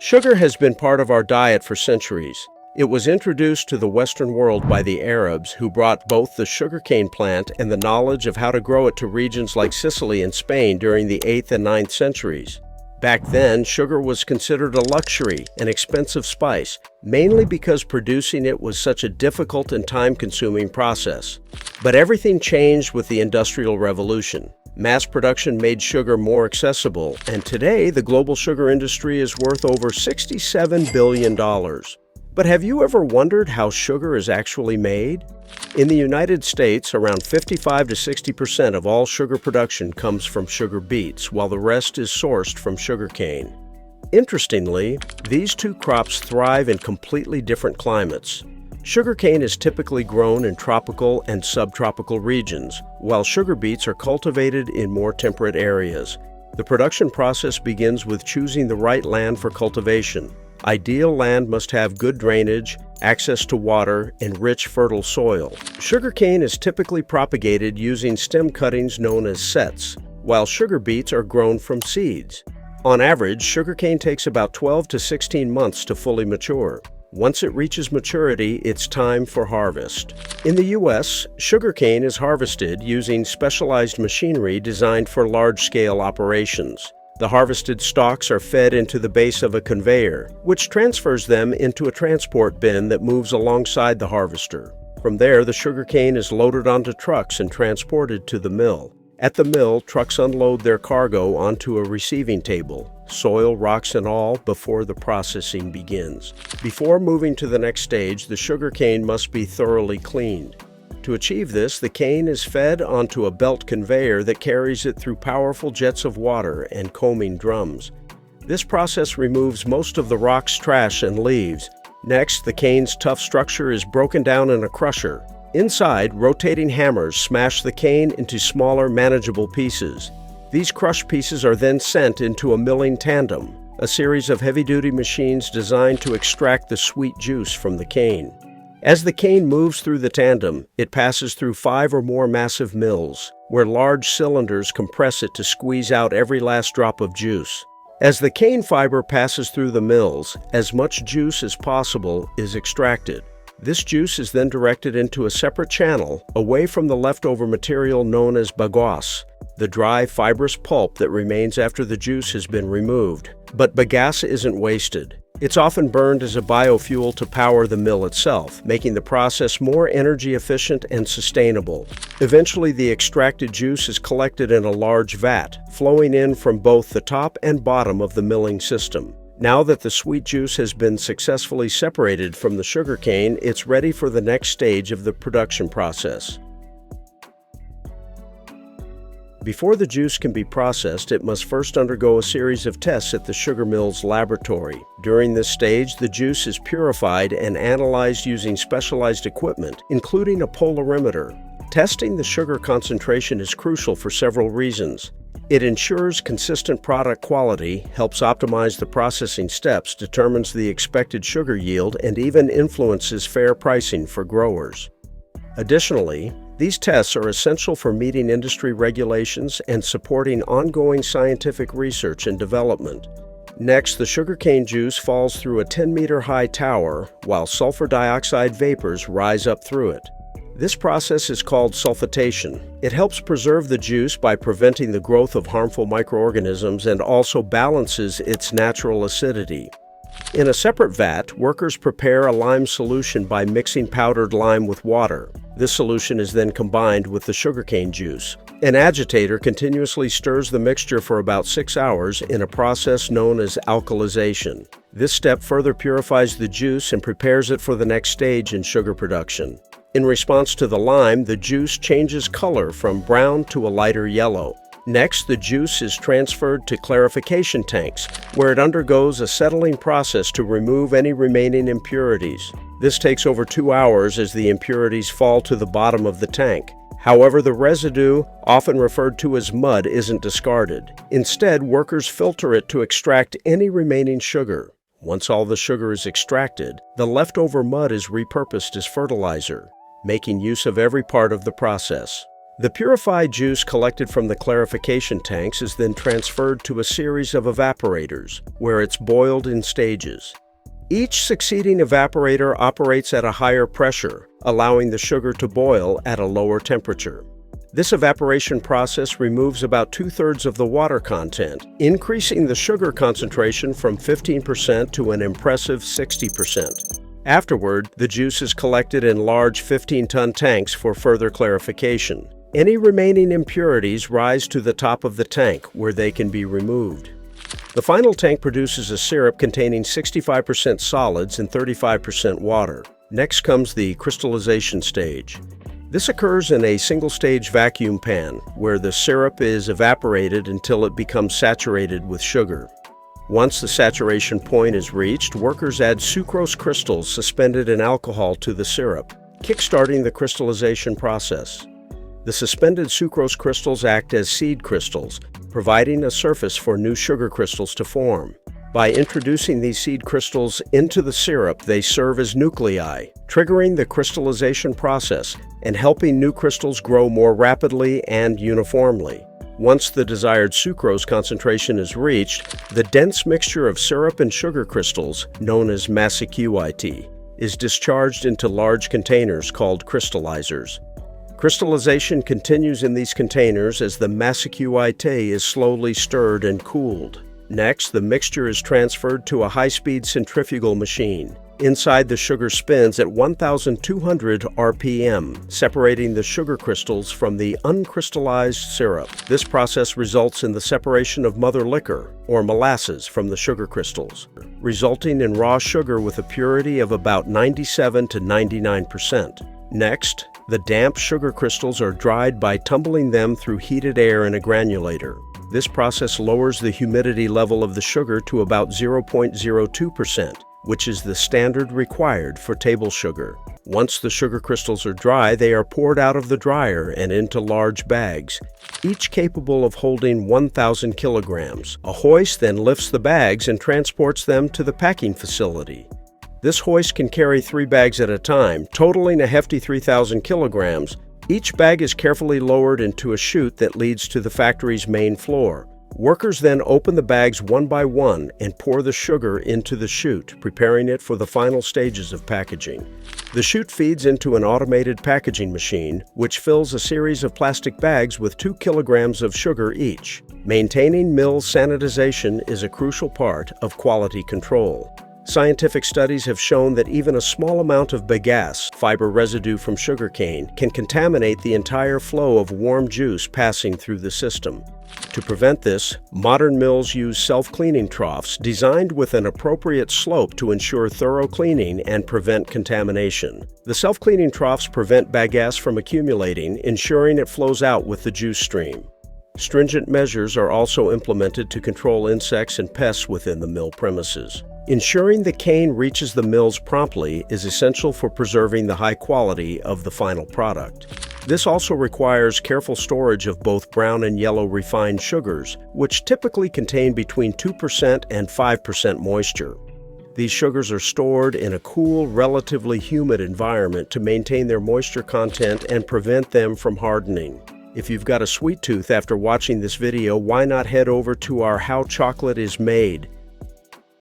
Sugar has been part of our diet for centuries. It was introduced to the Western world by the Arabs, who brought both the sugarcane plant and the knowledge of how to grow it to regions like Sicily and Spain during the 8th and 9th centuries. Back then, sugar was considered a luxury, an expensive spice, mainly because producing it was such a difficult and time-consuming process. But everything changed with the Industrial Revolution. Mass production made sugar more accessible, and today the global sugar industry is worth over $67 billion. But have you ever wondered how sugar is actually made? In the United States, around 55 to 60% of all sugar production comes from sugar beets, while the rest is sourced from sugarcane. Interestingly, these two crops thrive in completely different climates. Sugarcane is typically grown in tropical and subtropical regions, while sugar beets are cultivated in more temperate areas. The production process begins with choosing the right land for cultivation. Ideal land must have good drainage, access to water, and rich, fertile soil. Sugarcane is typically propagated using stem cuttings known as sets, while sugar beets are grown from seeds. On average, sugarcane takes about 12 to 16 months to fully mature. Once it reaches maturity, it's time for harvest. In the U.S., sugarcane is harvested using specialized machinery designed for large-scale operations. The harvested stalks are fed into the base of a conveyor, which transfers them into a transport bin that moves alongside the harvester. From there, the sugarcane is loaded onto trucks and transported to the mill. At the mill, trucks unload their cargo onto a receiving table, soil, rocks, and all, before the processing begins. Before moving to the next stage, the sugarcane must be thoroughly cleaned. To achieve this, the cane is fed onto a belt conveyor that carries it through powerful jets of water and combing drums. This process removes most of the rocks, trash, and leaves. Next, the cane's tough structure is broken down in a crusher. Inside, rotating hammers smash the cane into smaller, manageable pieces. These crushed pieces are then sent into a milling tandem, a series of heavy-duty machines designed to extract the sweet juice from the cane. As the cane moves through the tandem, it passes through 5 or more massive mills, where large cylinders compress it to squeeze out every last drop of juice. As the cane fiber passes through the mills, as much juice as possible is extracted. This juice is then directed into a separate channel away from the leftover material known as bagasse, the dry, fibrous pulp that remains after the juice has been removed. But bagasse isn't wasted. It's often burned as a biofuel to power the mill itself, making the process more energy efficient and sustainable. Eventually, the extracted juice is collected in a large vat, flowing in from both the top and bottom of the milling system. Now that the sweet juice has been successfully separated from the sugarcane, it's ready for the next stage of the production process. Before the juice can be processed, it must first undergo a series of tests at the sugar mill's laboratory. During this stage, the juice is purified and analyzed using specialized equipment, including a polarimeter. Testing the sugar concentration is crucial for several reasons. It ensures consistent product quality, helps optimize the processing steps, determines the expected sugar yield, and even influences fair pricing for growers. Additionally, these tests are essential for meeting industry regulations and supporting ongoing scientific research and development. Next, the sugarcane juice falls through a 10-meter-high tower, while sulfur dioxide vapors rise up through it. This process is called sulfitation. It helps preserve the juice by preventing the growth of harmful microorganisms and also balances its natural acidity. In a separate vat, workers prepare a lime solution by mixing powdered lime with water. This solution is then combined with the sugarcane juice. An agitator continuously stirs the mixture for about 6 hours in a process known as alkalization. This step further purifies the juice and prepares it for the next stage in sugar production. In response to the lime, the juice changes color from brown to a lighter yellow. Next, the juice is transferred to clarification tanks, where it undergoes a settling process to remove any remaining impurities. This takes over 2 hours as the impurities fall to the bottom of the tank. However, the residue, often referred to as mud, isn't discarded. Instead, workers filter it to extract any remaining sugar. Once all the sugar is extracted, the leftover mud is repurposed as fertilizer, making use of every part of the process. The purified juice collected from the clarification tanks is then transferred to a series of evaporators, where it's boiled in stages. Each succeeding evaporator operates at a higher pressure, allowing the sugar to boil at a lower temperature. This evaporation process removes about 2/3 of the water content, increasing the sugar concentration from 15% to an impressive 60%. Afterward, the juice is collected in large 15-ton tanks for further clarification. Any remaining impurities rise to the top of the tank, where they can be removed. The final tank produces a syrup containing 65% solids and 35% water. Next comes the crystallization stage. This occurs in a single-stage vacuum pan, where the syrup is evaporated until it becomes saturated with sugar. Once the saturation point is reached, workers add sucrose crystals suspended in alcohol to the syrup, kickstarting the crystallization process. The suspended sucrose crystals act as seed crystals, providing a surface for new sugar crystals to form. By introducing these seed crystals into the syrup, they serve as nuclei, triggering the crystallization process and helping new crystals grow more rapidly and uniformly. Once the desired sucrose concentration is reached, the dense mixture of syrup and sugar crystals, known as massicuite, is discharged into large containers called crystallizers. Crystallization continues in these containers as the massicuite is slowly stirred and cooled. Next, the mixture is transferred to a high-speed centrifugal machine. Inside, the sugar spins at 1,200 RPM, separating the sugar crystals from the uncrystallized syrup. This process results in the separation of mother liquor, or molasses, from the sugar crystals, resulting in raw sugar with a purity of about 97 to 99%. Next, the damp sugar crystals are dried by tumbling them through heated air in a granulator. This process lowers the humidity level of the sugar to about 0.02%, which is the standard required for table sugar. Once the sugar crystals are dry, they are poured out of the dryer and into large bags, each capable of holding 1,000 kilograms. A hoist then lifts the bags and transports them to the packing facility. This hoist can carry 3 bags at a time, totaling a hefty 3,000 kilograms. Each bag is carefully lowered into a chute that leads to the factory's main floor. Workers then open the bags one by one and pour the sugar into the chute, preparing it for the final stages of packaging. The chute feeds into an automated packaging machine, which fills a series of plastic bags with 2 kilograms of sugar each. Maintaining mill sanitization is a crucial part of quality control. Scientific studies have shown that even a small amount of bagasse, fiber residue from sugarcane, can contaminate the entire flow of warm juice passing through the system. To prevent this, modern mills use self-cleaning troughs designed with an appropriate slope to ensure thorough cleaning and prevent contamination. The self-cleaning troughs prevent bagasse from accumulating, ensuring it flows out with the juice stream. Stringent measures are also implemented to control insects and pests within the mill premises. Ensuring the cane reaches the mills promptly is essential for preserving the high quality of the final product. This also requires careful storage of both brown and yellow refined sugars, which typically contain between 2% and 5% moisture. These sugars are stored in a cool, relatively humid environment to maintain their moisture content and prevent them from hardening. If you've got a sweet tooth after watching this video, why not head over to our How Chocolate is Made